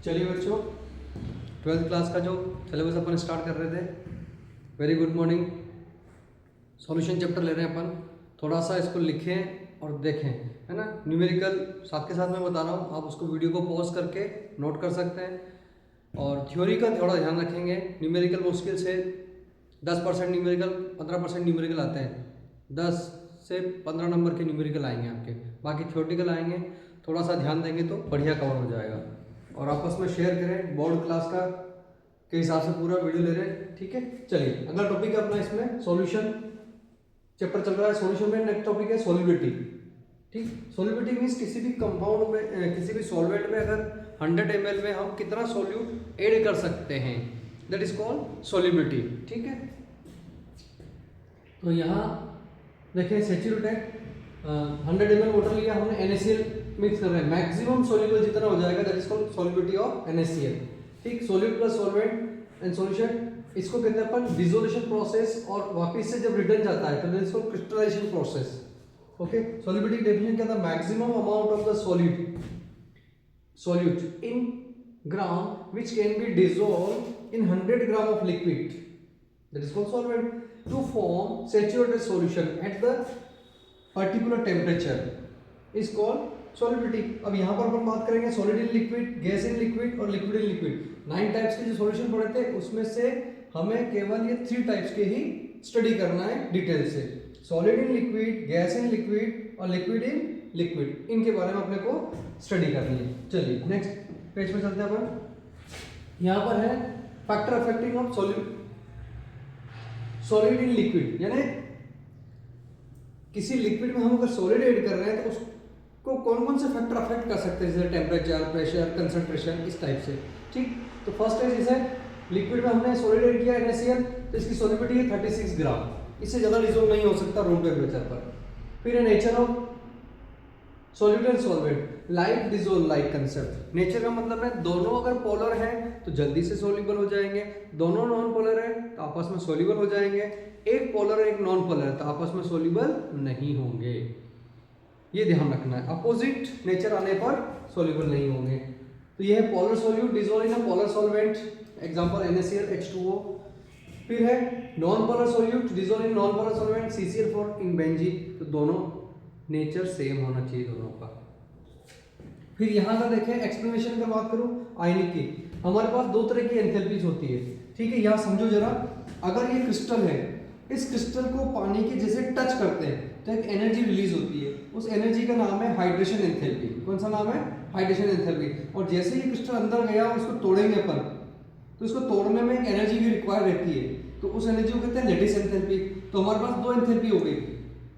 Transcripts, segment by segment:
चलिए बच्चों, 12th class का जो सिलेबस अपन स्टार्ट कर रहे थे, very good morning. Solution chapter ले रहे हैं अपन। थोड़ा सा इसको लिखें और देखें, है ना। न्यूमेरिकल साथ के साथ मैं बता रहा हूँ, आप उसको वीडियो को पॉज करके नोट कर सकते हैं। और थ्योरी का थोड़ा ध्यान रखेंगे। न्यूमेरिकल मुश्किल से 10% न्यूमेरिकल, 15% न्यूमेरिकल आते हैं। 10 से 15 नंबर के न्यूमेरिकल आएंगे आपके, बाकी थ्योरेटिकल आएंगे। थोड़ा सा ध्यान देंगे तो बढ़िया कवर हो जाएगा। और आपस में शेयर करें, बोर्ड क्लास का के हिसाब से पूरा वीडियो ले रहे हैं, ठीक है। चलिए अगला टॉपिक है अपना, इसमें सॉल्यूशन चैप्टर चल रहा है। सॉल्यूशन में नेक्स्ट टॉपिक है सॉल्युबिलिटी। ठीक, सॉल्युबिलिटी मींस किसी भी कंपाउंड में, किसी भी सॉल्वेंट में अगर 100 ml में हम कितना सॉल्यूट ऐड कर सकते हैं, दैट इज कॉल्ड सॉल्युबिलिटी। ठीक है, तो यहाँ देखिए सैचुरेट है, 100 ml वाटर लिया हमने, NaCl मिक्स कर रहे हैं, मैक्सिमम सॉल्युबल जितना हो जाएगा that is called solubility of NaCl। ठीक, solute plus solvent and solution, इसको कहते हैं अपन डिसोल्यूशन प्रोसेस। और वापस से जब रिटर्न जाता है तो that is called crystallization process. Okay, solubility definition क्या था? Maximum amount of the solute in gram which can be dissolved in 100 gram of liquid, that is called solvent, to form saturated solution at the particular temperature is called solubility। अब यहाँ पर अपन बात करेंगे solid in liquid, gas in liquid और liquid in liquid. 9 types के जो solution पढ़े थे उसमें से हमें केवल ये 3 टाइप्स के ही स्टडी करना है डिटेल से। Solid in liquid, gas in liquid और लिक्विड इन लिक्विड, इनके बारे में अपने को स्टडी करनी है। चलिए नेक्स्ट पेज पे चलते हैं अपन। यहाँ पर है factor affecting of solid in liquid, यानी किसी लिक्विड में हम अगर सॉलिड ऐड कर रहे हैं तो उसको कौन कौन से फैक्टर अफेक्ट कर सकते हैं, जैसे टेम्परेचर, प्रेशर, कंसंट्रेशन, इस टाइप से। ठीक, तो फर्स्ट है जैसे लिक्विड में हमने सॉलिड ऐड किया NaCl, तो इसकी सॉल्युबिलिटी है 36 ग्राम, इससे ज़्यादा डिसॉल्व नहीं हो सकता रूम टेम्परेचर पर। फिर है nature of solute and solvent, like dissolve like concept. Nature का मतलब है दोनों अगर पोलर हैं तो जल्दी से सॉल्युबल हो जाएंगे, दोनों नॉन पोलर है तो आपस में सॉल्युबल हो जाएंगे, एक पोलर एक नॉन पोलर है तो आपस में सॉल्युबल नहीं होंगे। ये ध्यान रखना है, अपोजिट नेचर आने पर सॉल्युबल नहीं होंगे। तो ये है polar solute dissolve in a polar solvent, example NaCl H2O। फिर है non polar solute dissolve in non polar solvent, CCl4 in benzene. तो दोनों नेचर सेम होना चाहिए दोनों का। फिर यहाँ का देखें एक्सप्लेनेशन का बात करूं आयनिक की, हमारे पास 2 तरह की एंथैल्पीज होती है। ठीक है, यहाँ समझो जरा, अगर ये क्रिस्टल है, इस क्रिस्टल को पानी के जैसे टच करते हैं तो एक एनर्जी रिलीज होती है, उस एनर्जी का नाम है हाइड्रेशन एंथैल्पी। कौन सा नाम है? Hydration enthalpy. और जैसे ये क्रिस्टल अंदर गया और इसको तोड़ेंगे अपन, तो इसको तोड़ने में एक एनर्जी भी रिक्वायर रहती है, तो उस एनर्जी को कहते हैं लैटिस एंथैल्पी। तो हमारे पास 2 एंथैल्पी हो गई,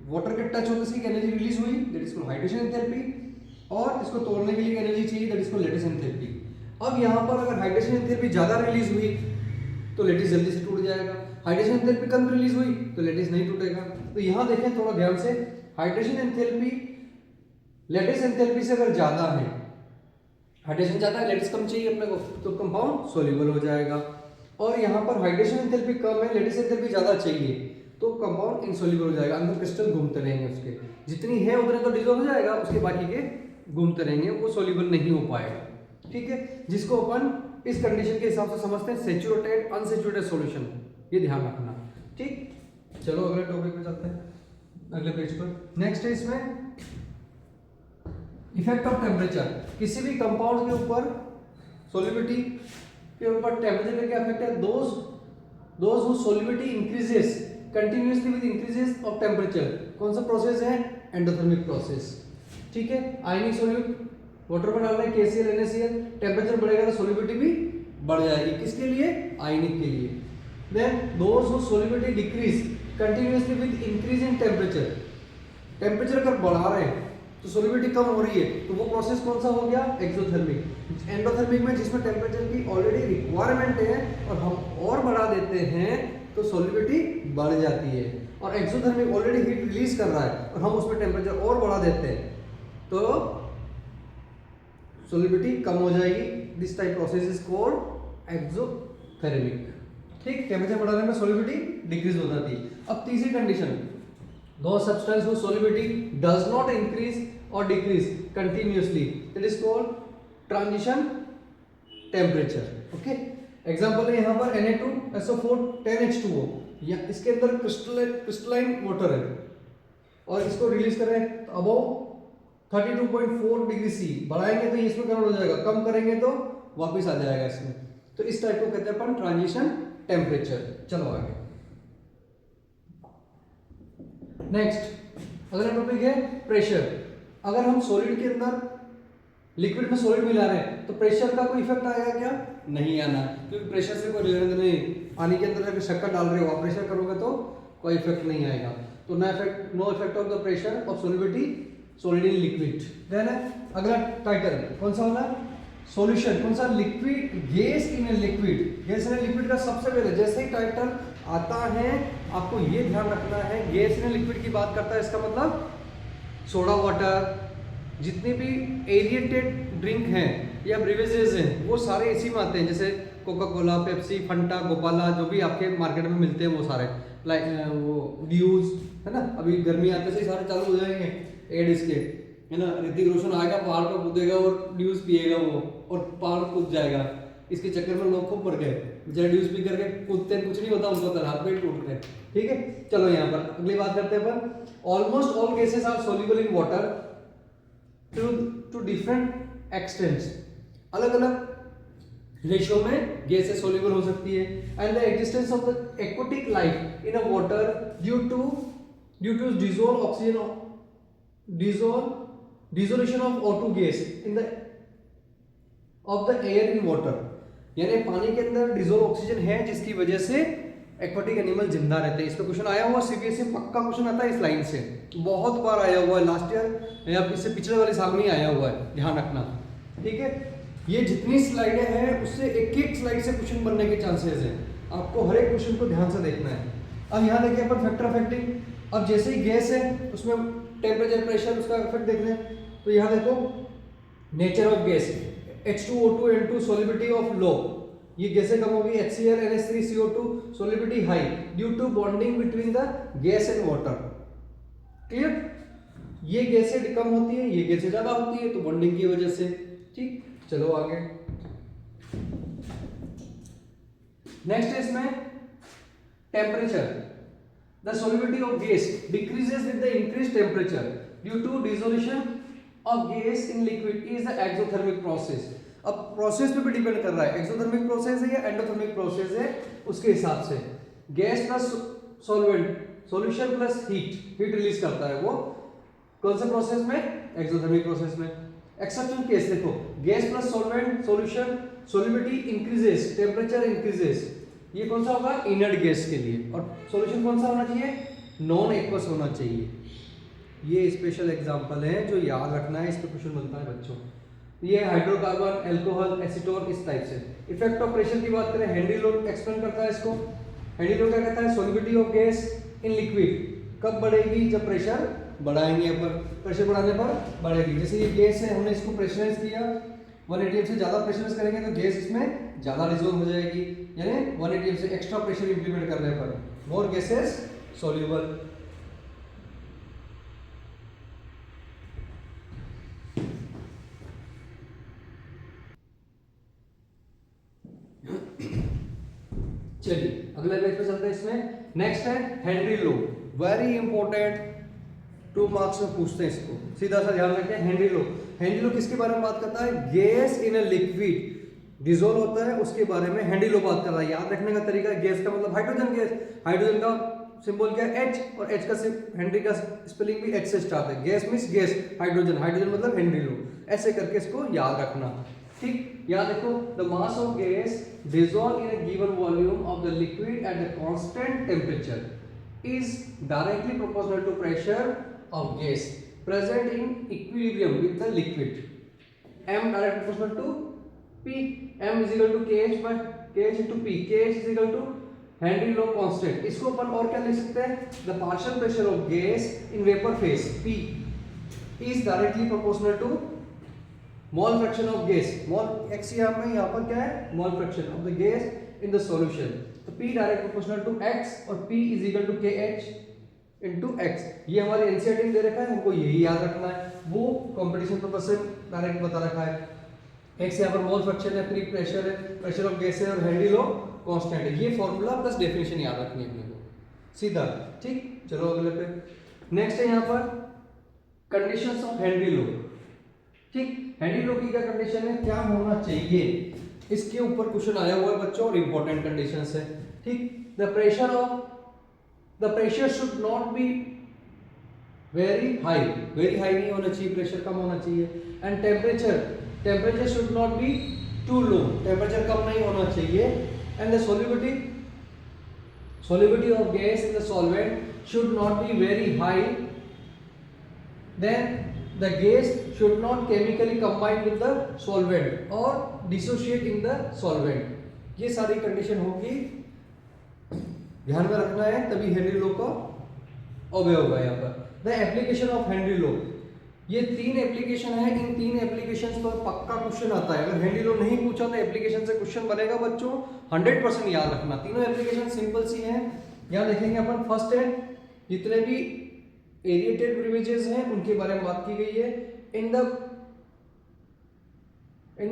वाटर के टच होने से एक एनर्जी रिलीज हुई that is called hydration enthalpy, और इसको तोड़ने के लिए एनर्जी चाहिए that is called lattice enthalpy. अब यहाँ पर अगर हाइड्रेशन एंथैल्पी ज्यादा रिलीज हुई तो लैटिस जल्दी से टूट जाएगा, हाइड्रेशन एंथैल्पी कम रिलीज हुई तो लैटिस नहीं टूटेगा। तो यहाँ देखें थोड़ा ध्यान से, हाइड्रेशन एंथैल्पी लैटिस एंथैल्पी से अगर ज्यादा है, हाइड्रेशन ज्यादा है लैटिस कम चाहिए अपने को, तो कंपाउंड सॉल्युबल हो जाएगा। और यहाँ पर हाइड्रेशन एंथैल्पी कम है, लैटिस एंथैल्पी ज्यादा चाहिए, तो कंपाउंड इनसॉल्युबल हो जाएगा, अंदर क्रिस्टल घूमते रहेंगे, उसके जितनी है उतने तो डिसॉल्व हो जाएगा, उसके बाकी के घूमते रहेंगे, वो सॉल्युबल नहीं हो पाएगा। ठीक है, जिसको अपन इस कंडीशन के हिसाब से समझते हैं सैचुरेटेड अनसैचुरेटेड सॉल्यूशन, ये ध्यान रखना। ठीक, चलो अगले टॉपिक पे चलते हैं, अगले पेज पर। नेक्स्ट है इसमें इफेक्ट ऑफ टेम्परेचर। किसी भी कंपाउंड के ऊपर सॉल्युबिलिटी के ऊपर टेम्परेचर का क्या इफेक्ट है? Those who solubility increases continuously with increases of temperature. कौन सा प्रोसेस है? Endothermic process. ठीक है, आयनिक सॉल्यूट वाटर में डाल रहे हैं KCl NaCl, टेम्परेचर बढ़ेगा तो सॉल्युबिलिटी भी बढ़ जाएगी, किसके लिए? आयनिक के लिए। Then those who solubility decrease continuously with increase in temperature, temperature अगर बढ़ा रहे हैं तो सॉल्युबिलिटी कम हो रही है, तो वो प्रोसेस कौन सा हो गया? एक्सोथर्मिक। एंडोथर्मिक में जिसमें टेम्परेचर की ऑलरेडी रिक्वायरमेंट है और हम और बढ़ा देते हैं तो सॉल्युबिलिटी बढ़ जाती है। और एक्सोथर्मिक ऑलरेडी हीट रिलीज कर रहा है और हम उसमें टेम्परेचर और बढ़ा देते हैं तो सॉल्युबिलिटी कम हो जाएगी। This type process is called exothermic. ठीक, टेम्परेचर बढ़ाने में सॉल्युबिलिटी डिक्रीज हो जाती है। अब तीसरी कंडीशन, दो substance whose solubility does not increase or decrease continuously, that is called transition temperature. Okay, example है यहाँ पर Na2SO4 10H2O, या इसके अंदर क्रिस्टलाइन वाटर है और इसको रिलीज कर रहे हैं अबव 32.4 डिग्री सी। बढ़ाएंगे तो ये इसमें कन्वर्ट हो जाएगा, कम करेंगे तो वापस आ जाएगा इसमें। तो इस टाइप को कहते हैं अपन ट्रांजिशन टेम्परेचर। चलो आगे नेक्स्ट अगला टॉपिक है प्रेशर। अगर हम सॉलिड के अंदर लिक्विड में सॉलिड मिला रहे हैं तो प्रेशर का कोई इफेक्ट आएगा क्या? नहीं आना, क्योंकि प्रेशर से कोई लेना नहीं। पानी के अंदर अगर शक्कर डाल रहे हो आप, प्रेशर करोगे तो कोई इफेक्ट नहीं आएगा। तो no effect of the pressure of solubility solid in liquid. Then अगला टाइटल कौन सा वाला? सॉल्यूशन। कौन सा? Liquid gas in a liquid. Gas in a liquid का सबसे पहले जैसे ही टाइटल आता है आपको ये ध्यान रखना है, गैस इन ए लिक्विड की बात करता है, इसका मतलब सोडा वाटर, जितने भी एरिएटेड ड्रिंक हैं या ब्रिवेजेस हैं वो सारे इसी में आते हैं, जैसे Coca Cola, Pepsi, Fanta, Gopala, जो भी आपके मार्केट में मिलते हैं वो सारे, लाइक वो ड्यूज है ना। अभी गर्मी आते से सारे चालू हो जाएंगे एड इसके, है ना। ऋतिक रोशन आएगा पहाड़ पर कूदेगा और ड्यूज पिएगा वो, और पहाड़ कूद जाएगा। इसके चक्कर में लोग खूब पड़ गए बेचारे, ड्यूज पी करके कूदते कुछ नहीं होता उनको, तो हाथ पे टूट गए। ठीक है, चलो यहाँ पर अगली बात करते हैं अपन। Almost all gases are soluble in water to different extents. अलग अलग रेशियो में गैसेस सोल्यूबल हो सकती है। And the existence of the aquatic life in a water due to dissolve oxygen dissolution of O2 gas in the of the air in water. यानी पानी के अंदर डिसॉल्व ऑक्सीजन है जिसकी वजह से एक्वाटिक एनिमल जिंदा रहते हैं। इस पे क्वेश्चन आया हुआ सीबीएसई, पक्का क्वेश्चन आता है इस लाइन से, बहुत बार आया हुआ है, लास्ट ईयर या इससे पिछले वाले साल में ही आया हुआ है, ध्यान रखना। ठीक है, ये जितनी स्लाइडें हैं उससे एक एक स्लाइड से क्वेश्चन बनने के चांसेस हैं, आपको हर एक क्वेश्चन को ध्यान से देखना है। अब यहाँ देखिए अपन फैक्टर ऑफ एक्टिंग। अब जैसे ही गैस है उसमें टेम्परेचर, प्रेशर, उसका इफेक्ट देख लें। तो यहाँ देखो nature of gas, H2O2 N2 solubility of low, ये गैसें कम होगी। HCl NH3 CO2 solubility high due to bonding between the gas and water. Clear? ये गैसें कम होती है, ये गैसें ज्यादा होती है, तो बॉन्डिंग की वजह से। ठीक, चलो आगे नेक्स्ट है इसमें temperature. The solubility of gas decreases with the increase temperature due to dissolution of gas in liquid is the exothermic process. अब प्रोसेस पे भी डिपेंड कर रहा है, एक्सोथर्मिक प्रोसेस है या एंडोथर्मिक प्रोसेस है, उसके हिसाब से। Gas plus solvent, solution plus heat release करता है वो कौन से प्रोसेस में? एक्सोथर्मिक प्रोसेस में। एक्सेप्शन केस देखो, gas plus solvent solution solubility increases, temperature increases, ये कौन सा होगा? इनर्ट गैस के लिए। और सॉल्यूशन कौन सा होना चाहिए? नॉन एक्वस होना चाहिए। ये स्पेशल एग्जांपल है जो याद रखना है, इस पे क्वेश्चन बनता है बच्चों। ये हाइड्रोकार्बन, अल्कोहल, एसीटोन, इस टाइप से। इफेक्ट ऑफ प्रेशर की बात करें, हेनरी लॉ एक्सप्लेन करता है इसको। हेनरी लॉ क्या कहता है? Solubility of gas in liquid कब बढ़ेगी? जब प्रेशर बढ़ाएंगे अपन, प्रेशर बढ़ाने पर बढ़ेगी। जैसे ये गैस है, हमने इसको प्रेशराइज किया, 1 atm से ज्यादा प्रेशराइज करेंगे तो गैस इसमें ज्यादा डिसॉल्व हो जाएगी, यानी 1 atm से एक्स्ट्रा प्रेशर इंप्लीमेंट करने पर मोर गैसेस सॉल्युबल। चलिए अगले पेज पे चलते हैं। इसमें नेक्स्ट है Henry law, very important, 2 marks में पूछते हैं इसको, सीधा सा ध्यान रखें। हेनरी लॉ, हेनरी लॉ किसके बारे में बात करता है? Gas in a liquid dissolve होता है उसके बारे में हेनरी लॉ बात कर रहा है। याद रखने का तरीका, गैस का मतलब हाइड्रोजन गैस, हाइड्रोजन का सिंबल क्या है? H, और H का हेनरी का स्पेलिंग भी H से स्टार्ट है। Gas means gas, hydrogen, hydrogen मतलब हेनरी लॉ, ऐसे करके इसको याद रखना। ठीक, यहाँ देखो, the mass of gas dissolve in a given volume of the liquid at a constant temperature is directly proportional to pressure of gas present in equilibrium with the liquid. M direct proportional to P. M is equal to KH by KH into P. KH is equal to Henry law constant. इसको अपन और क्या लिख सकते हैं? The partial pressure of gas in vapor phase P is directly proportional to mole fraction of gas. Mole x यहाँ पर क्या है? Mole fraction of the gas in the solution. तो P direct proportional to x और P is equal to KH into x। ये हमारे NCERT में दे रखा है, हमको यही याद रखना है, वो कंपटीशन पर्पस से डायरेक्ट बता रखा है। एक्स यहाँ पर मोल फ्रैक्शन है, फ्री प्रेशर है, प्रेशर ऑफ गैस है और हेनरी लॉ कांस्टेंट है। ये फॉर्मूला प्लस डेफिनेशन याद रखनी है अपने को सीधा। ठीक, चलो अगले पे। नेक्स्ट है यहाँ पर कंडीशंस ऑफ हेनरी लॉ। ठीक, हेनरी लॉ की क्या कंडीशन है, क्या होना चाहिए, इसके ऊपर क्वेश्चन आया हुआ है बच्चों और इंपॉर्टेंट कंडीशंस है। ठीक, the pressure should not be very high नहीं होना चाहिए, प्रेशर कम होना चाहिए। And temperature should not be too low, temperature कम नहीं होना चाहिए। And the solubility of gas in the solvent should not be very high. Then the gas should not chemically combine with the solvent or dissociate in the solvent. ये सारी condition होगी, ध्यान में रखना है, तभी हेनरी लॉ का ऑब्जे होगा यहाँ पर। The application of Henry law, ये 3 एप्लीकेशन है, इन 3 एप्लीकेशंस पर पक्का क्वेश्चन आता है। अगर हेनरी लॉ नहीं पूछा तो एप्लीकेशन से क्वेश्चन बनेगा बच्चों, 100% याद रखना। तीनों एप्लीकेशन सिंपल सी हैं, यहाँ देखेंगे अपन। फर्स्ट है, जितने भी एरिएटेड बेवरेजेस हैं उनके बारे में बात की गई है। In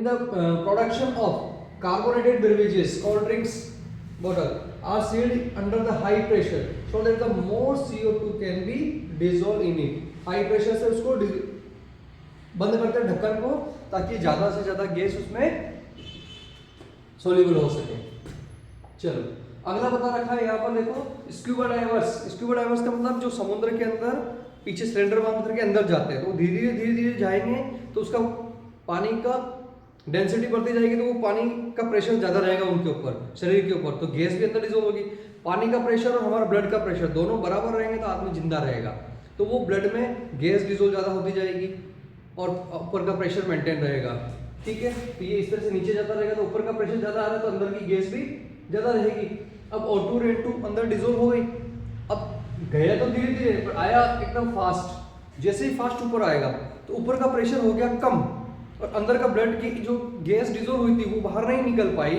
the production of carbonated beverages, cold drinks bottle are sealed under the high pressure so that the more CO2 can be dissolve in it. High pressure से उसको बंद करते हैं ढक्कन को, ताकि ज्यादा से ज्यादा गैस उसमें सोल्यूबल हो सके। चलो अगला बता रखा है यहाँ पर, देखो स्क्यूबा डाइवर्स का मतलब जो समुद्र के अंदर पीछे सिलेंडर बांध करके अंदर जाते हैं, तो धीरे धीरे जाएंगे तो उसका पानी का डेंसिटी बढ़ती जाएगी, तो वो पानी का प्रेशर ज्यादा रहेगा उनके ऊपर, शरीर के ऊपर, तो गैस भी अंदर डिसॉल्व होगी। पानी का प्रेशर और हमारा ब्लड का प्रेशर दोनों बराबर रहेंगे तो आदमी जिंदा रहेगा। तो वो ब्लड में गैस डिसॉल्व ज्यादा होती जाएगी और ऊपर का प्रेशर मेंटेन रहेगा। ठीक है, तो ये इस तरह से नीचे जाता रहेगा, तो ऊपर का प्रेशर ज्यादा आ रहा है तो अंदर की गैस भी ज्यादा रहेगी। अब O2 और N2 अंदर डिसॉल्व हो गई। अब गया तो धीरे धीरे पर आया एकदम फास्ट, जैसे ही फास्ट ऊपर आएगा तो ऊपर का प्रेशर हो गया कम और अंदर का ब्लड की जो गैस डिसॉल्व हुई थी वो बाहर नहीं निकल पाई।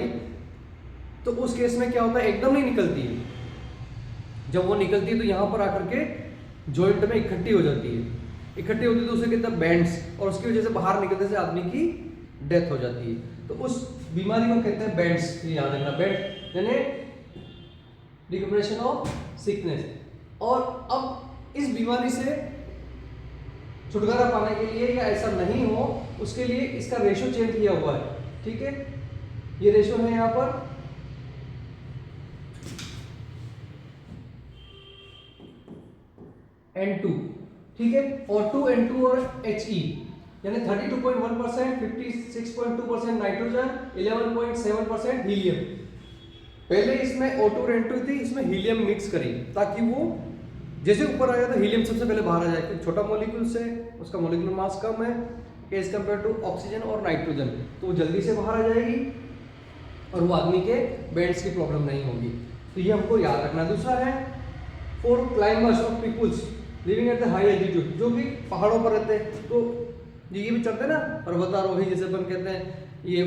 तो उस केस में क्या होता है, एकदम नहीं निकलती है। जब वो निकलती है तो यहाँ पर आकर के जॉइंट में इकट्ठी हो जाती है, इकट्ठी होती है तो उसे कहते हैं बैंड्स, और उसकी वजह से बाहर निकलने से आदमी की डेथ हो जाती है। तो उस बीमारी को कहते हैं बैंड्स, ये याद रखना, बैंड यानी डिकम्प्रेशन ऑफ सिकनेस। और अब इस बीमारी से छुटकारा पाने के लिए या ऐसा नहीं हो उसके लिए इसका रेशो चेंज किया हुआ है। ठीक है, ये रेशो है यहाँ पर N2। ठीक है, O2 N2 और He यानी 32.1%, 56.2% नाइट्रोजन, 11.7% हीलियम। पहले इसमें O2 और N2 थी, इसमें हीलियम मिक्स करी ताकि वो जैसे ऊपर आया तो हीलियम सबसे पहले बाहर आ जाए, क्योंकि छोटा मॉलिक्यूल से उसका मॉलिक्यूलर मास कम है एज कम्पेयर टू ऑक्सीजन और नाइट्रोजन, तो वो जल्दी से बाहर आ जाएगी और वो आदमी के बेड्स की प्रॉब्लम नहीं होगी। तो ये हमको याद रखना। दूसरा है फॉर क्लाइंबर्स और peoples living at the high altitude, जो भी पहाड़ों पर रहते हैं, तो ये भी चढ़ते हैं ना पर्वतारोही, जैसे अपन कहते हैं ये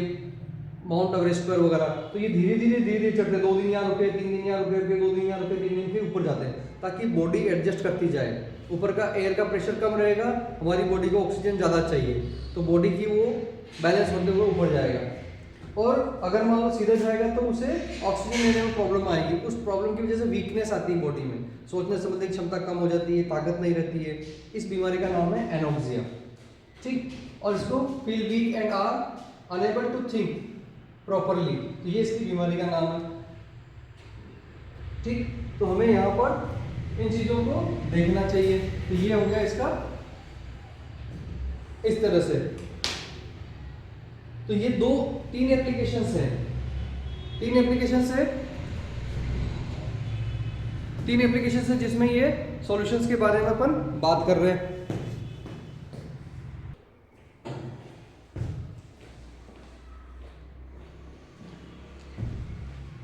माउंट एवरेस्ट पर वगैरह, तो ये धीरे धीरे चढ़ते, 2 दिन यहाँ रुके, 3 दिन यहाँ रुके, 2 दिन यहाँ रुके, 3 दिन फिर ऊपर जाते हैं, ताकि बॉडी एडजस्ट करती जाए। ऊपर का एयर का प्रेशर कम रहेगा, हमारी बॉडी को ऑक्सीजन ज़्यादा चाहिए, तो बॉडी की वो बैलेंस होते हुए ऊपर जाएगा। और अगर मान लो सीधे जाएगा तो उसे ऑक्सीजन लेने में प्रॉब्लम आएगी, उस प्रॉब्लम की वजह से वीकनेस आती है बॉडी में, सोचने समझने की क्षमता कम हो जाती है, ताकत नहीं रहती है। इस बीमारी का नाम है एनोक्सिया। ठीक, और इसको feel weak and are unable to think properly, तो ये इसकी बीमारी का नाम है। ठीक, तो हमें यहाँ पर इन चीजों को देखना चाहिए। तो ये हो गया इसका इस तरह से। तो ये 3 एप्लीकेशंस हैं, 3 एप्लीकेशंस हैं जिसमें ये सॉल्यूशंस के बारे में अपन बात कर रहे हैं।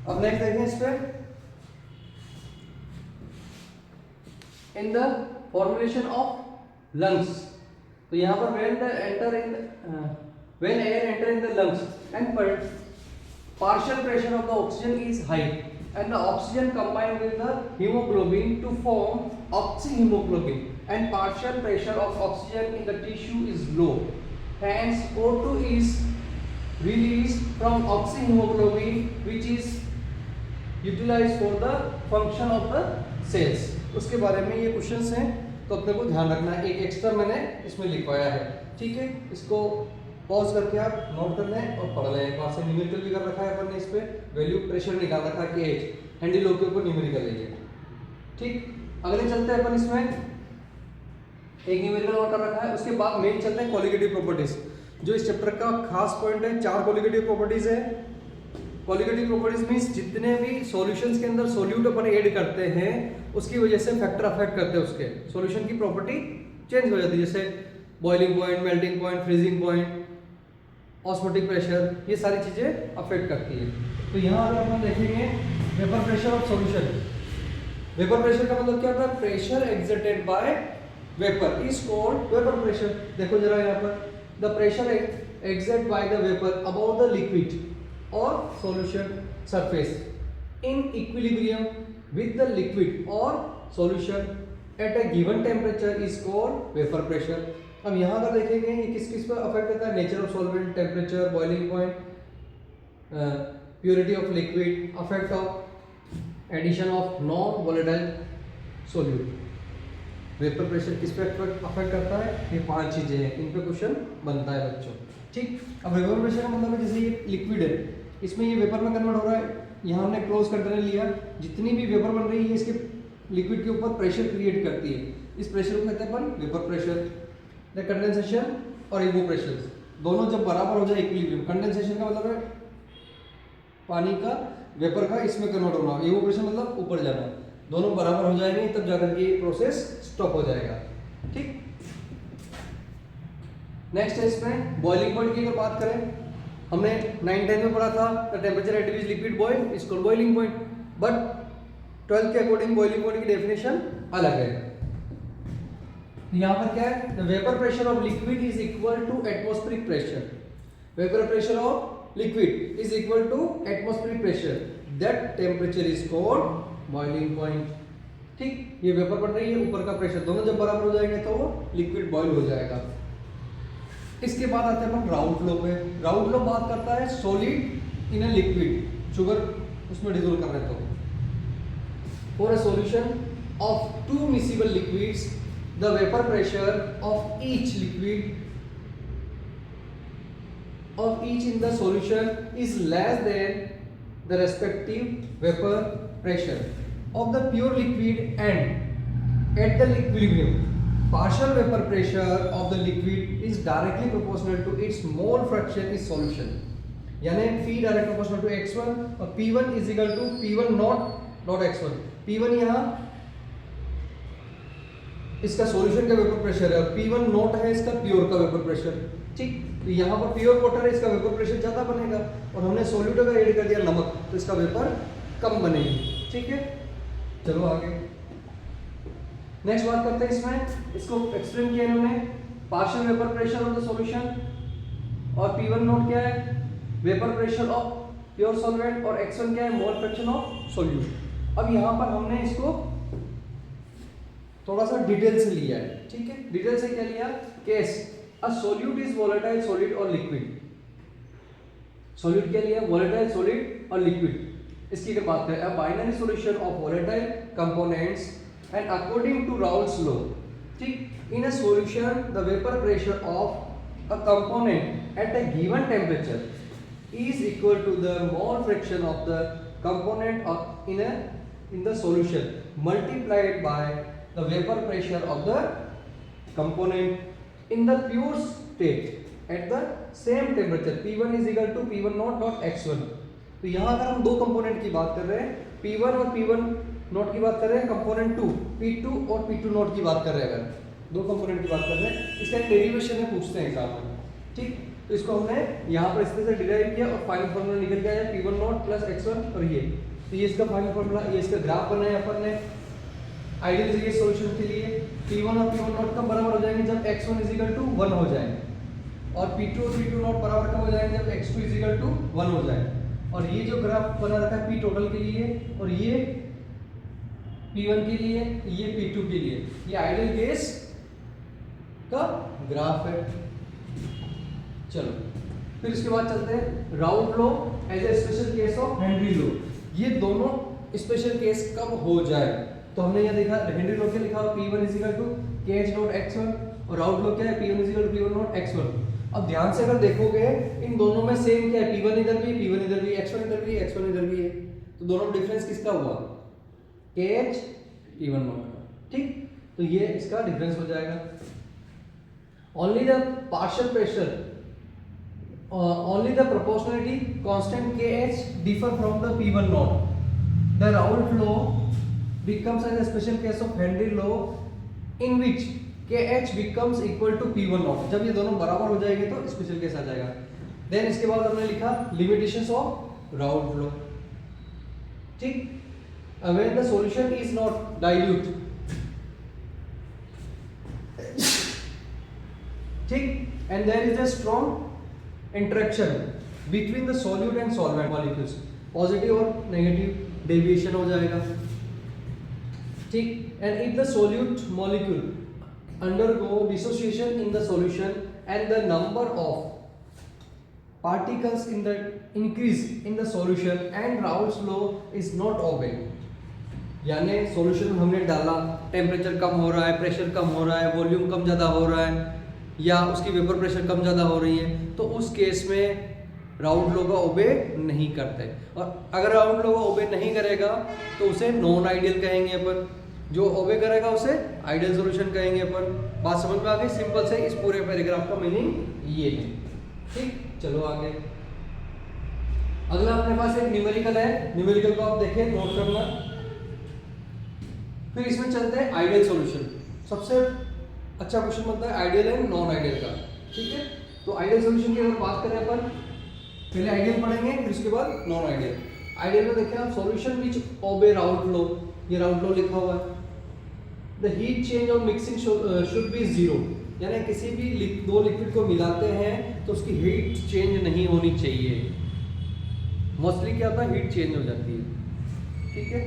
अब नेक्स्ट देखें इस पे, in the formulation of lungs. तो यहाँ पर when air enter in the lungs and partial pressure of the oxygen is high and the oxygen combine with the hemoglobin to form oxyhemoglobin and partial pressure of oxygen in the tissue is low, hence O2 is release from oxyhemoglobin which is utilized for the function of the cells। उसके बारे में ये questions हैं, तो अपने को ध्यान रखना है। एक एक्स्ट्रा मैंने इसमें लिखवाया है, ठीक है। इसको पॉज करके आप नोट कर लें और पढ़ लें। एक बार से न्यूमेरिकल भी कर रखा है अपन ने, इस पे वैल्यू प्रेशर निकाल रखा है कि एच हैंडल होके ऊपर न्यूमेरिकल लीजिए, ठीक। अगले चलते हैं अपन, इसमें एक न्यूमेरिकल और कर रखा है, उसके बाद मेन चलते हैं क्वालिटेटिव प्रॉपर्टीज, जो इस चैप्टर का खास पॉइंट है। 4 क्वालिटेटिव प्रॉपर्टीज है। क्वालिटेटिव प्रॉपर्टीज मींस जितने भी सॉल्यूशंस के अंदर सोल्यूट अपन ऐड करते हैं उसकी वजह से फैक्टर अफेक्ट करते हैं, उसके सॉल्यूशन की प्रॉपर्टी चेंज हो जाती है, जैसे boiling point, melting point, freezing point, osmotic pressure, ये सारी चीजें अफेक्ट करती है। तो यहाँ अगर अपन देखेंगे vapour pressure of solution, vapour pressure का मतलब क्या होता है? Pressure exerted by vapour is called vapour pressure. देखो जरा यहाँ पर, the pressure exert by the vapour about the liquid और solution surface in equilibrium with the liquid और solution at a given temperature is called vapour pressure. अब यहाँ पर देखेंगे ये किस किस पर अफेक्ट करता है? Nature of solvent, temperature, boiling point, purity of liquid, affect of addition of non volatile solute. Vapour pressure किस पे अफेक्ट करता है? ये 5 चीजें हैं, इन पे क्वेश्चन बनता है बच्चों, ठीक। अब वेपर प्रेशर का मतलब है जैसे ये लिक्विड है, इसमें ये वेपर में कन्वर्ट हो रहा है। यहाँ हमने क्लोज कंटेनर लिया, जितनी भी वेपर बन रही है इसके लिक्विड के ऊपर प्रेशर क्रिएट करती है, इस प्रेशर को कहते हैं अपन वेपर प्रेशर। द कंडेंसेशन और इवोप्रेशन दोनों जब बराबर हो जाए इक्विलिब्रियम, कंडेंसेशन का मतलब है पानी का वेपर का इसमें कन्वर्ट होना, इवोप्रेशन मतलब ऊपर जाना, दोनों बराबर हो जाएंगे तब जाकर के प्रोसेस स्टॉप हो जाएगा, ठीक। नेक्स्ट है इसमें बॉइलिंग पॉइंट की अगर बात करें, हमने 9-10 में पढ़ा था the temperature at which liquid boil is called boiling point, but 12th के अकॉर्डिंग बॉइलिंग पॉइंट की डेफिनेशन अलग है। यहाँ पर क्या है? The vapour pressure of liquid is equal to atmospheric pressure. Vapour pressure of liquid is equal to atmospheric pressure, that temperature is called boiling point, ठीक। ये वेपर बन रही है, ऊपर का प्रेशर, दोनों जब बराबर हो जाएंगे तो वो लिक्विड बॉयल हो जाएगा। इसके बाद आते हैं हम राउट लॉ पे। राउट लॉ बात करता है solid in a liquid, sugar उसमें डिसोल्व कर रहे हैं तो for a solution of 2 miscible liquids the vapour pressure of each liquid of each in the solution is less than the respective vapor pressure of the pure liquid, and at the equilibrium partial vapor pressure of the liquid is directly proportional to its mole fraction in solution, यानी P direct proportional to x1 और P1 is equal to P1 not x1। P1 यहाँ इसका solution का vapour pressure है और P1 not है इसका pure का वेपर प्रेशर, ठीक। तो यहाँ पर प्योर वाटर है, इसका वेपर प्रेशर ज्यादा बनेगा, और हमने सॉल्यूट का ऐड कर दिया नमक, तो इसका वेपर कम बनेगी, ठीक है। चलो आगे नेक्स्ट बात करते हैं। इसमें इसको एक्सप्लेन किया इन्होंने, partial vapour pressure of the solution, और P1 नोट क्या है? Vapour pressure of pure solvent, और x1 क्या है? Mole fraction of solute. अब यहाँ पर हमने इसको थोड़ा सा डिटेल से लिया है, ठीक है। डिटेल से क्या लिया? Case a solute is volatile solid और लिक्विड। सॉल्यूट क्या लिया? वोलेटाइल सॉलिड और लिक्विड। इसकी अगर बात करें, a binary solution of volatile components and according to Raoult's law, ठीक, in a solution the vapour pressure of a component at a given temperature is equal to the mole fraction of the component of in the solution multiplied by the vapor pressure of the component in the pure state at the same temperature। P1 is equal to P1 not dot x1। तो यहाँ अगर हम दो component की बात कर रहे हैं, P1 और P1 नॉट की बात कर रहे हैं, कंपोनेंट 2 P2 और P2 नॉट की बात कर रहे हैं, अगर दो कंपोनेंट की बात कर रहे हैं, इसका एक डेरिवेशन है, पूछते हैं एग्जाम में, ठीक। तो इसको हमने यहाँ पर इस तरह से डिराइव किया और फाइनल फार्मूला निकल के आया P1 नॉट प्लस x1 और ये, तो ये इसका फाइनल फार्मूला, ये इसका ग्राफ बनाया अपन ने आइडियल चाहिए सॉल्यूशन के लिए। P1 और P1 नॉट कब बराबर हो जाएंगे? जब x1 इज इक्वल टू 1 हो जाए, और P2 और P2 नॉट बराबर कब हो जाएंगे? जब x2 इज इक्वल टू 1 हो जाए। और ये जो ग्राफ बना रखा है P टोटल के लिए, और ये P1 के लिए, ये P2 के लिए, ये आइडियल केस का ग्राफ है। चलो फिर उसके बाद चलते हैं Raoult law as a special case of Henry law. ये दोनों स्पेशल केस कब हो जाए, तो हमने यहाँ देखा हेनरी लॉ क्या लिखा हुआ P1 is equal to KH not x1 और राउट लॉ क्या है P1 is equal to P1 not x1। अब ध्यान से अगर देखोगे इन दोनों में सेम क्या है, P1 इधर भी, P1 इधर भी, x1 इधर भी, x1 इधर भी है, तो दोनों में डिफरेंस किसका हुआ, KH P1 नॉट का, ठीक। तो ये इसका डिफरेंस हो जाएगा। Only the partial pressure, only the proportionality constant KH differ from the P1 not, the route law becomes as a special case of Henry law in which KH becomes equal to P1 naught। जब ये दोनों बराबर हो जाएंगे तो special case आ जाएगा। Then इसके बाद हमने लिखा लिमिटेशंस ऑफ राउट लॉ, ठीक। when the solution is not dilute, ठीक, and there is a strong interaction between the solute and solvent molecules, positive और नेगेटिव डेविएशन हो जाएगा, ठीक। and if the solute molecule undergo dissociation in the solution and the number of particles in the increase in the solution and Raoult's law is not obeyed, यानी solution में हमने डाला, temperature कम हो रहा है, प्रेशर कम हो रहा है, वॉल्यूम कम ज़्यादा हो रहा है, या उसकी वेपर प्रेशर कम ज़्यादा हो रही है, तो उस केस में राउट लॉ का ओबे नहीं करते। और अगर राउट लॉ का ओबे नहीं करेगा तो उसे नॉन आइडियल कहेंगे अपन, जो ओबे करेगा उसे आइडियल सॉल्यूशन कहेंगे अपन। बात समझ में आ गई? सिंपल से इस पूरे पैराग्राफ का मीनिंग ये है, ठीक। चलो आगे, अगला अपने पास एक न्यूमेरिकल है, न्यूमेरिकल को आप देखिए, नोट करना। फिर इसमें चलते हैं आइडियल सॉल्यूशन। सबसे अच्छा क्वेश्चन बनता है आइडियल एंड नॉन आइडियल का, ठीक है। तो आइडियल सॉल्यूशन की अगर बात करें अपन, पहले आइडियल पढ़ेंगे फिर उसके बाद नॉन आइडियल। आइडियल में देखिए आप, सॉल्यूशन विच ओबे राउट लॉ, ये राउट लॉ लिखा हुआ है। द हीट चेंज और मिक्सिंग शुड बी जीरो, यानी किसी भी दो लिक्विड को मिलाते हैं तो उसकी हीट चेंज नहीं होनी चाहिए। मोस्टली क्या होता है, हीट चेंज हो जाती है, ठीक है।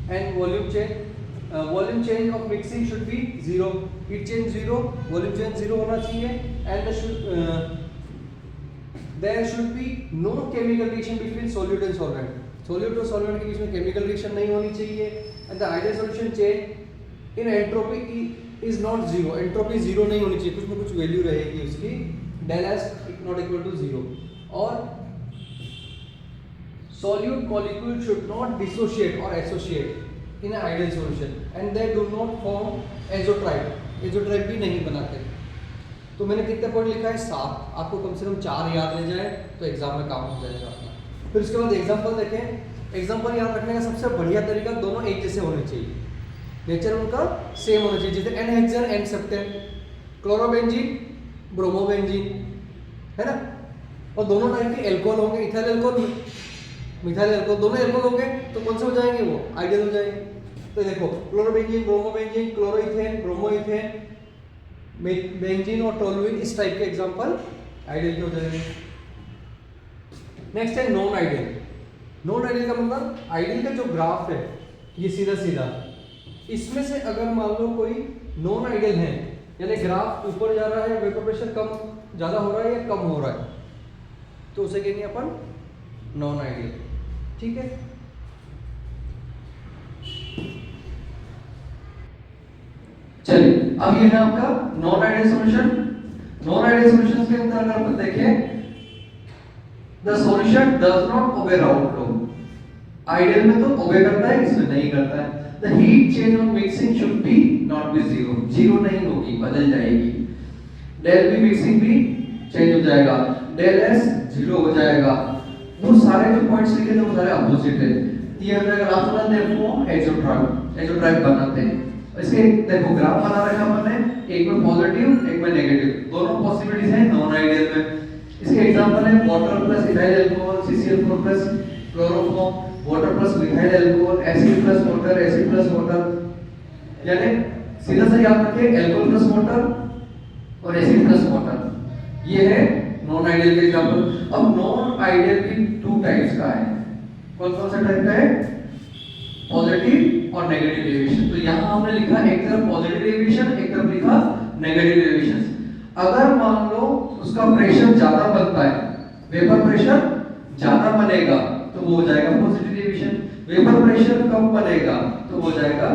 And volume change of mixing should be zero, heat change zero, volume change zero होना चाहिए। And there should be no chemical reaction between solute and solvent, solute और solvent के बीच में chemical reaction नहीं होनी चाहिए। and the ideal solution change in entropy is not zero, entropy zero नहीं होनी चाहिए, कुछ ना कुछ वैल्यू रहेगी उसकी, del S not equal to zero। और solute molecule should not dissociate or associate in an ideal solution and they do not form azotribe, azotribe भी नहीं बनाते। तो मैंने कितने पॉइंट लिखा है, 7, आपको कम से कम 4 याद रह जाए तो एग्जाम में काम हो जाएगा अपना। फिर उसके बाद एग्जांपल देखें। एग्जांपल याद रखने का सबसे बढ़िया तरीका, दोनों एक जैसे होने चाहिए, नेचर उनका सेम होना चाहिए। जैसे n hexane n heptane, chlorobenzene bromobenzene, है ना। और दोनों टाइप के एल्कोहल होंगे, इथाइल अल्कोहल, मिथाइल अल्कोहल, दोनों एल्कोहल होंगे तो कौन से हो जाएंगे, वो आइडियल हो जाएंगे। तो देखो chlorobenzene bromobenzene, chloroethane bromoethane, benzene और टोलुइन, इस टाइप के एग्जांपल आइडियल के हो जाएंगे। नेक्स्ट है नॉन आइडियल। नॉन आइडियल का मतलब आइडियल का जो ग्राफ है ये सीधा सीधा, इसमें से अगर मान लो कोई नॉन आइडियल है, यानी ग्राफ ऊपर जा रहा है, वेपर प्रेशर कम ज्यादा हो रहा है या कम हो रहा है, तो उसे कहेंगे अपन नॉन आइडियल, ठीक है। चलिए अब ये है आपका non ideal solution. Non ideal solution के अंदर अगर देखें, the solution does not obey route law, ideal में तो ओबे करता है, इसमें नहीं करता है। The heat change on mixing should be not be zero, zero नहीं होगी, बदल जाएगी। डेल बी मिक्सिंग भी चेंज हो जाएगा, डेल एस जीरो हो जाएगा। वो सारे जो पॉइंट्स लिखे थे वो सारे अपोजिट है। ये अगर ग्राफ बनाते हैं वो एक्सोट्राइब बनाते हैं। इसके देखो ग्राफ बना रखा हमने, एक में पॉजिटिव एक में नेगेटिव, दोनों पॉसिबिलिटीज हैं नॉन आइडियल में। इसके एग्जांपल है water plus ethyl alcohol, CCl4 plus chloroform, water plus methyl alcohol, acid plus water, acid plus water, यानी सीधा सा याद रखिए अल्कोहल प्लस वाटर और एसिड प्लस वाटर, ये है नॉन आइडियल के एग्जांपल। अब नॉन आइडियल भी 2 टाइप्स का है, कौन कौन सा टाइप का है, पॉजिटिव और नेगेटिव डेविएशन। तो यहाँ हमने लिखा एक तरफ पॉजिटिव डेविएशन, एक तरफ लिखा नेगेटिव डेविएशन। अगर मान लो उसका प्रेशर ज्यादा बनता है, वेपर प्रेशर ज्यादा बनेगा तो वो हो जाएगा पॉजिटिव डेविएशन, वेपर प्रेशर कम बनेगा तो हो जाएगा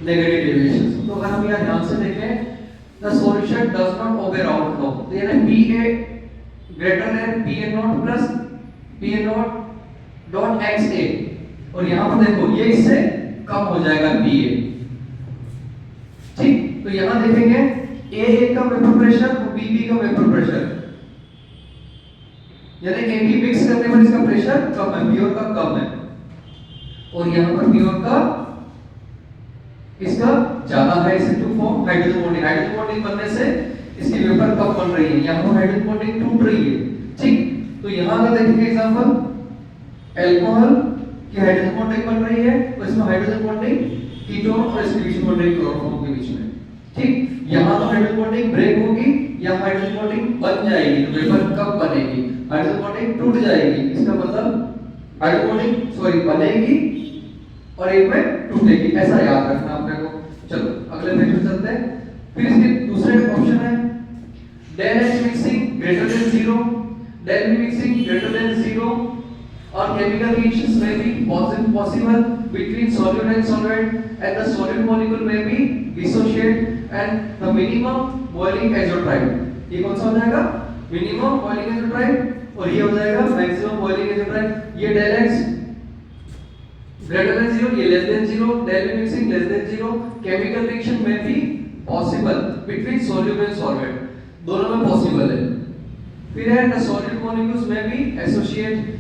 नेगेटिव डेविएशन। तो अगर हम यहाँ ध्यान से देखें, the solution does not obey round law, तो यानी PA greater than PA0 plus PA0 dot XA, और यहाँ पर देखो ये इससे कम हो जाएगा PA, ठीक। तो यहाँ देखेंगे A का वेपर प्रेशर और BB का वेपर प्रेशर, यानी AB मिक्स करने पर इसका प्रेशर कम है, प्योर का कम है, और यहाँ पर प्योर का इसका ज्यादा है, इसे to form hydrogen bonding, hydrogen bonding बनने से इसकी वेपर कम बन रही है, यहाँ पर हाइड्रोजन बॉन्डिंग टूट रही है, ठीक। तो यहाँ अगर देखेंगे एग्जांपल अल्कोहल की हाइड्रोजन बॉन्डिंग बन रही है, तो इसमें हाइड्रोजन बॉन्डिंग कीटोन और इसके बीच में बन रही है क्लोरोफॉर्म के बीच में, ठीक। यहाँ तो हाइड्रोजन बॉन्डिंग ब्रेक होगी या हाइड्रोजन बॉन्डिंग बन जाएगी, तो वेपर कब बनेगी, हाइड्रोजन बॉन्डिंग टूट जाएगी, इसका मतलब हाइड्रोजन बॉन्डिंग सॉरी बनेगी और एक में टूटेगी, ऐसा याद रखना अपने को। चलो अगले नेक्स्ट पे चलते हैं। फिर इसके दूसरे ऑप्शन है del H mixing greater than 0, del B mixing greater than 0, और chemical reactions may be possible between solute and solvent, and the solute molecule may be dissociate, and the minimum boiling azeotrope, ये कौन सा हो जाएगा, minimum boiling azeotrope, और ये हो जाएगा maximum boiling azeotrope। ये del X greater than 0, ये less than 0, del B mixing less than 0, chemical reaction may be possible between solute and solvent, दोनों में possible है। फिर है the solute molecules may be associate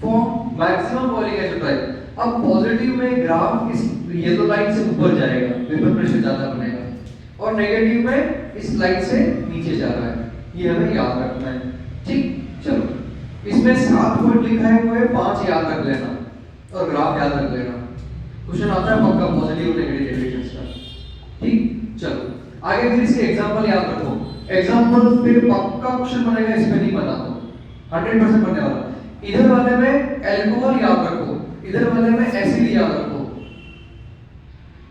form maximum boiling agent. अब positive में graph इस yellow line से ऊपर जाएगा, वेपर प्रेशर ज्यादा बनेगा, और नेगेटिव में इस लाइन से नीचे जा रहा है, ये हमें याद रखना है, ठीक। चलो इसमें 7 पॉइंट लिखा है हुए 5 याद रख लेना और ग्राफ याद रख लेना, क्वेश्चन आता है पक्का पॉजिटिव और नेगेटिव डेविएशंस का, ठीक। चलो आगे फिर इसके एग्जांपल याद रखो, एग्जांपल फिर पक्का क्वेश्चन बनेगा, इसमें नहीं बना तो 100% बनने वाला। इधर वाले में अल्कोहल याद रखो, इधर वाले में एसिड याद रखो,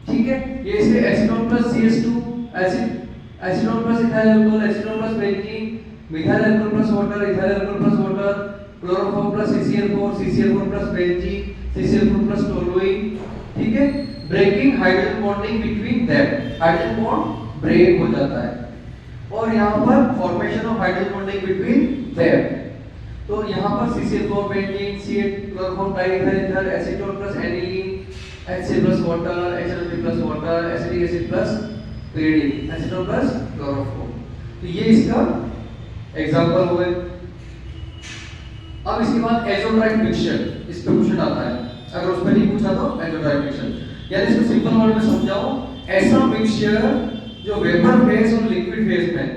ठीक है। ये इसके acetone plus CH2 acetone plus ethyl alcohol, acetone plus benzene, methyl alcohol plus water, ethyl alcohol plus water, chloroform plus CCl4 plus benzene, CCl4 plus toluene, ठीक है। Breaking hydrogen bonding between them, hydrogen bond break हो जाता है, और यहां पर formation of hydrogen bonding between them, तो यहाँ पर CCl4 benzene, C8 chloroform diethyl acetone plus aniline, HCl plus water, HNO3 plus water, acetic acid plus pyridine, acetone plus chloroform. तो ये इसका एग्जांपल हुए। अब इसके बाद एजोट्राइप मिक्सचर, इस पे क्वेश्चन आता है, अगर उस पे नहीं पूछा तो एजोट्राइप मिक्सचर, यानी इसको सिंपल वर्ड में समझाओ, ऐसा मिक्सचर जो वेपर फेज और लिक्विड फेज में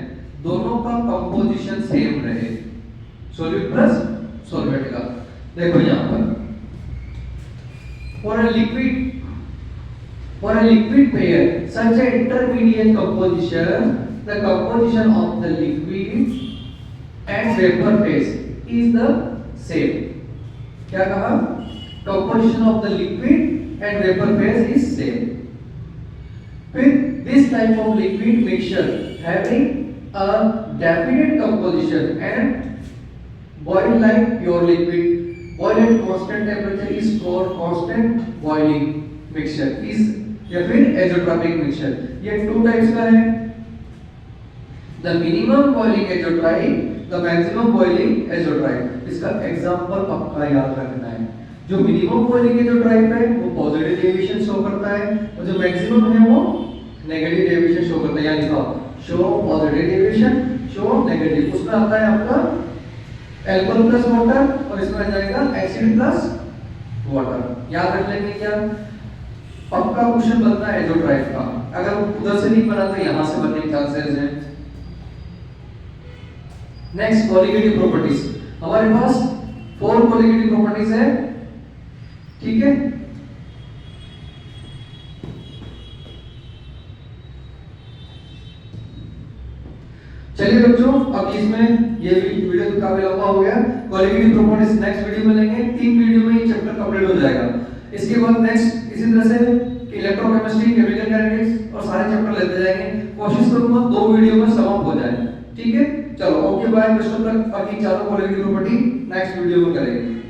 दोनों का कंपोजिशन सेम रहे, सोल्यूट प्लस सॉल्वेंट का। देखो यहाँ पर for a liquid pair such a intermediate composition, the composition of the liquid and vapor phase is the same। क्या कहा, composition of the liquid and vapor phase is same। फिर this type of liquid mixture having a definite composition and boil like pure liquid, boil at constant temperature is called constant boiling mixture, is या फिर azeotropic mixture। ये 2 types का है, the minimum boiling azeotrope, the maximum boiling azeotrope। इसका example पक्का याद रखना है, जो मिनिमम बॉइलिंग एजेंट है वो पॉजिटिव डेविएशन शो करता है, और जो मैक्सिमम है वो नेगेटिव डेविएशन शो करता है। यहाँ लिखा show positive deviation, show negative, उसमें आता है आपका अल्कोहल प्लस वाटर, और इसमें आ जाएगा एसिड प्लस वाटर। याद रख लेंगे क्या, पक्का क्वेश्चन बनता है एजेंट का, अगर उधर से नहीं बना तो यहां से बनने के चांसेस हैं। नेक्स्ट कोलिगेटिव प्रॉपर्टीज, हमारे पास 4 कोलिगेटिव प्रॉपर्टीज है, ठीक है। चलिए बच्चों, अब इसमें ये वीडियो तो काफी लंबा हो गया, कोलिगेटिव प्रॉपर्टीज नेक्स्ट वीडियो में लेंगे, 3 वीडियो में ये चैप्टर कंप्लीट हो जाएगा। इसके बाद नेक्स्ट इसी तरह से इलेक्ट्रोकेमिस्ट्री, केमिकल काइनेटिक्स और सारे चैप्टर लेते जाएंगे, कोशिश करूंगा 2 वीडियो में समाप्त हो जाए, ठीक है। चलो okay bye, best of luck. बाकी चारों क्वालिटी प्रॉपर्टी नेक्स्ट वीडियो में करेंगे।